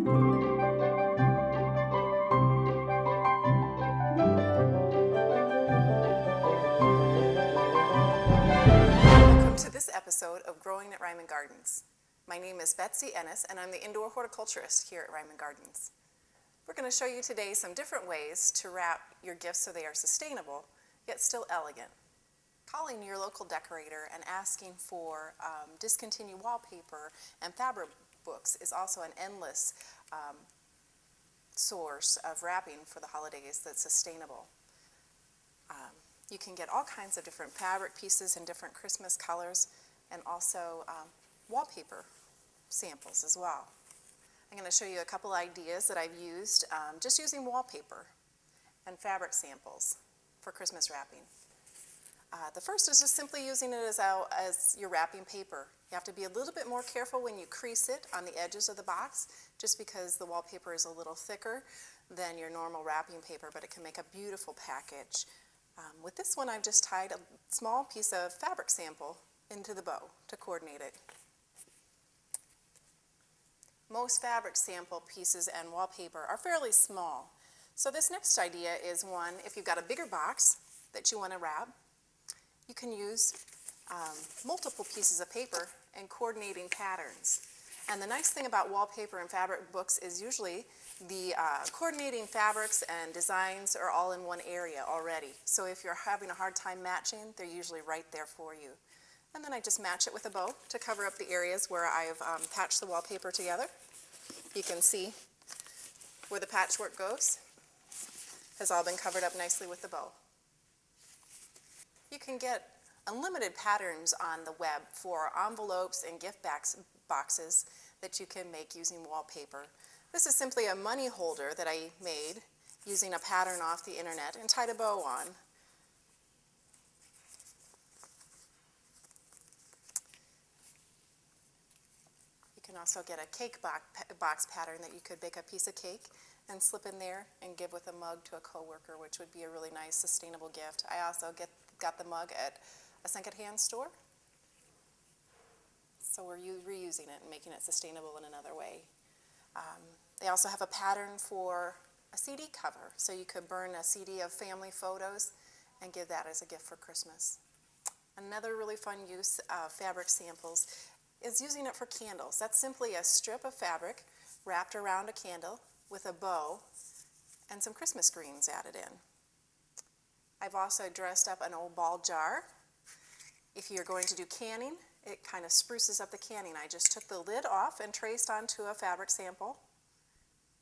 Welcome to this episode of Growing at Reiman Gardens. My name is Betsy Eness, and I'm the indoor horticulturist here at Reiman Gardens. We're going to show you today some different ways to wrap your gifts so they are sustainable, yet still elegant. Calling your local decorator and asking for discontinued wallpaper and fabric books is also an endless source of wrapping for the holidays that's sustainable. You can get all kinds of different fabric pieces in different Christmas colors, and also wallpaper samples as well. I'm going to show you a couple ideas that I've used just using wallpaper and fabric samples for Christmas wrapping. The first is just simply using it as your wrapping paper. You have to be a little bit more careful when you crease it on the edges of the box, just because the wallpaper is a little thicker than your normal wrapping paper, but it can make a beautiful package. With this one, I've just tied a small piece of fabric sample into the bow to coordinate it. Most fabric sample pieces and wallpaper are fairly small. So this next idea is one, if you've got a bigger box that you want to wrap, you can use multiple pieces of paper and coordinating patterns. And the nice thing about wallpaper and fabric books is usually the coordinating fabrics and designs are all in one area already. So if you're having a hard time matching, they're usually right there for you. And then I just match it with a bow to cover up the areas where I've patched the wallpaper together. You can see where the patchwork goes. Has all been covered up nicely with the bow. You can get unlimited patterns on the web for envelopes and gift boxes that you can make using wallpaper. This is simply a money holder that I made using a pattern off the internet and tied a bow on. You can also get a cake box pattern that you could bake a piece of cake and slip in there and give with a mug to a coworker, which would be a really nice sustainable gift. I also got the mug at a secondhand store, so we're reusing it and making it sustainable in another way. They also have a pattern for a CD cover, so you could burn a CD of family photos and give that as a gift for Christmas. Another really fun use of fabric samples is using it for candles. That's simply a strip of fabric wrapped around a candle with a bow and some Christmas greens added in. I've also dressed up an old ball jar. If you're going to do canning, it kind of spruces up the canning. I just took the lid off and traced onto a fabric sample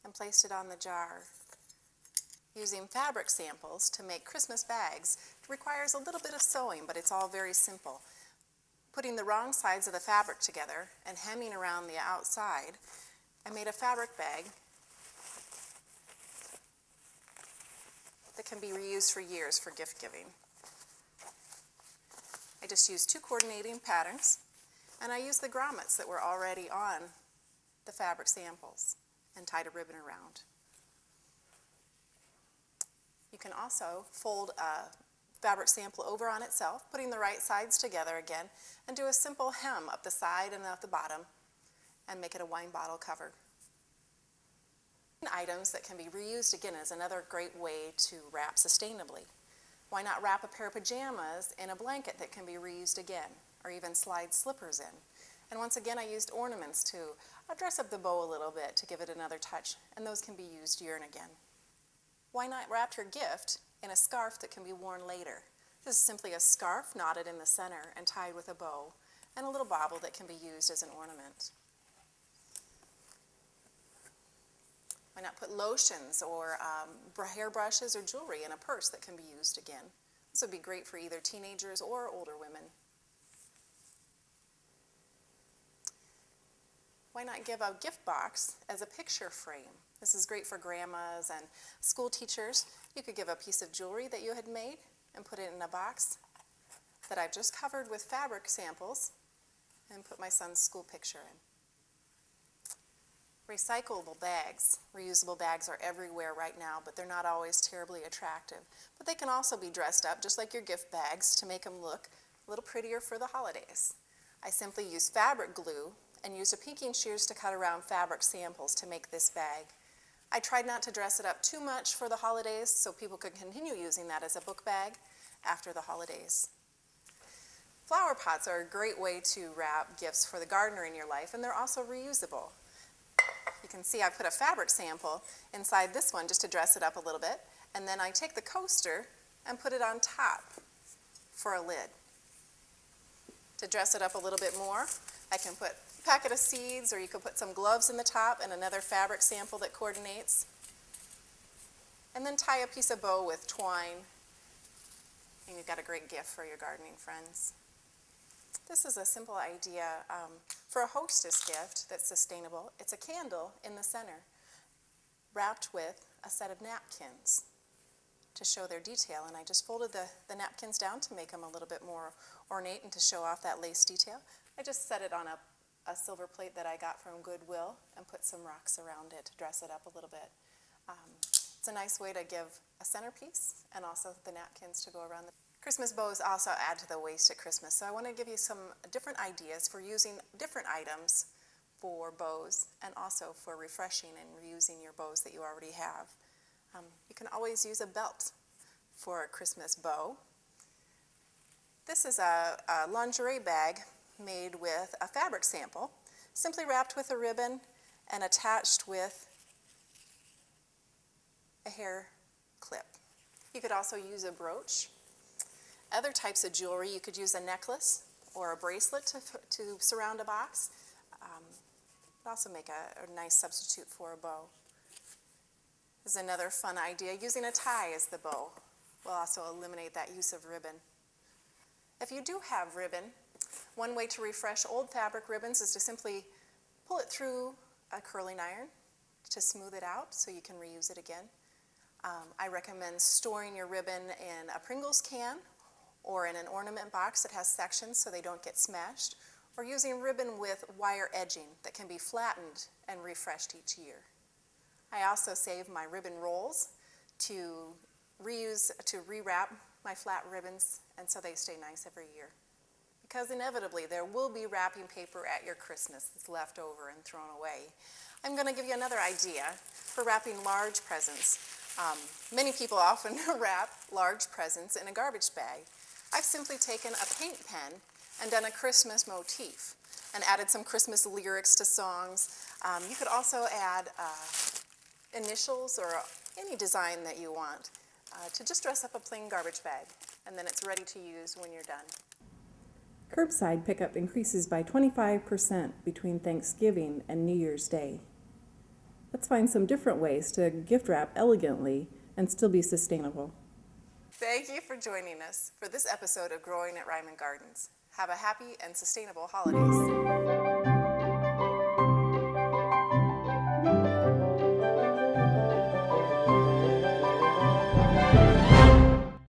and placed it on the jar. Using fabric samples to make Christmas bags requires a little bit of sewing, but it's all very simple. Putting the wrong sides of the fabric together and hemming around the outside, I made a fabric bag that can be reused for years for gift giving. I just used 2 coordinating patterns, and I used the grommets that were already on the fabric samples and tied a ribbon around. You can also fold a fabric sample over on itself, putting the right sides together again, and do a simple hem up the side and up the bottom, and make it a wine bottle cover. Items that can be reused again is another great way to wrap sustainably. Why not wrap a pair of pajamas in a blanket that can be reused again, or even slide slippers in? And once again, I used ornaments to dress up the bow a little bit to give it another touch, and those can be used year and again. Why not wrap your gift in a scarf that can be worn later? This is simply a scarf knotted in the center and tied with a bow, and a little bauble that can be used as an ornament. Why not put lotions or hair brushes or jewelry in a purse that can be used again? This would be great for either teenagers or older women. Why not give a gift box as a picture frame? This is great for grandmas and school teachers. You could give a piece of jewelry that you had made and put it in a box that I've just covered with fabric samples and put my son's school picture in. Recyclable bags. Reusable bags are everywhere right now, but they're not always terribly attractive. But they can also be dressed up just like your gift bags to make them look a little prettier for the holidays. I simply use fabric glue and used a pinking shears to cut around fabric samples to make this bag. I tried not to dress it up too much for the holidays so people could continue using that as a book bag after the holidays. Flower pots are a great way to wrap gifts for the gardener in your life, and they're also reusable. You can see I put a fabric sample inside this one just to dress it up a little bit, and then I take the coaster and put it on top for a lid. To dress it up a little bit more, I can put a packet of seeds, or you could put some gloves in the top and another fabric sample that coordinates. And then tie a piece of bow with twine, and you've got a great gift for your gardening friends. This is a simple idea for a hostess gift that's sustainable. It's a candle in the center, wrapped with a set of napkins to show their detail. And I just folded the napkins down to make them a little bit more ornate and to show off that lace detail. I just set it on a silver plate that I got from Goodwill and put some rocks around it to dress it up a little bit. It's a nice way to give a centerpiece and also the napkins to go around. Christmas bows also add to the waste at Christmas, so I want to give you some different ideas for using different items for bows and also for refreshing and reusing your bows that you already have. You can always use a belt for a Christmas bow. This is a lingerie bag made with a fabric sample, simply wrapped with a ribbon and attached with a hair clip. You could also use a brooch. Other types of jewelry, you could use a necklace or a bracelet to surround a box. It also make a nice substitute for a bow. This is another fun idea. Using a tie as the bow will also eliminate that use of ribbon. If you do have ribbon, one way to refresh old fabric ribbons is to simply pull it through a curling iron to smooth it out so you can reuse it again. I recommend storing your ribbon in a Pringles can or in an ornament box that has sections so they don't get smashed, or using ribbon with wire edging that can be flattened and refreshed each year. I also save my ribbon rolls to rewrap my flat ribbons, and so they stay nice every year. Because inevitably there will be wrapping paper at your Christmas that's left over and thrown away. I'm going to give you another idea for wrapping large presents. Many people often wrap large presents in a garbage bag. I've simply taken a paint pen and done a Christmas motif and added some Christmas lyrics to songs. You could also add initials or any design that you want to just dress up a plain garbage bag, and then it's ready to use when you're done. Curbside pickup increases by 25% between Thanksgiving and New Year's Day. Let's find some different ways to gift wrap elegantly and still be sustainable. Thank you for joining us for this episode of Growing at Reiman Gardens. Have a happy and sustainable holidays.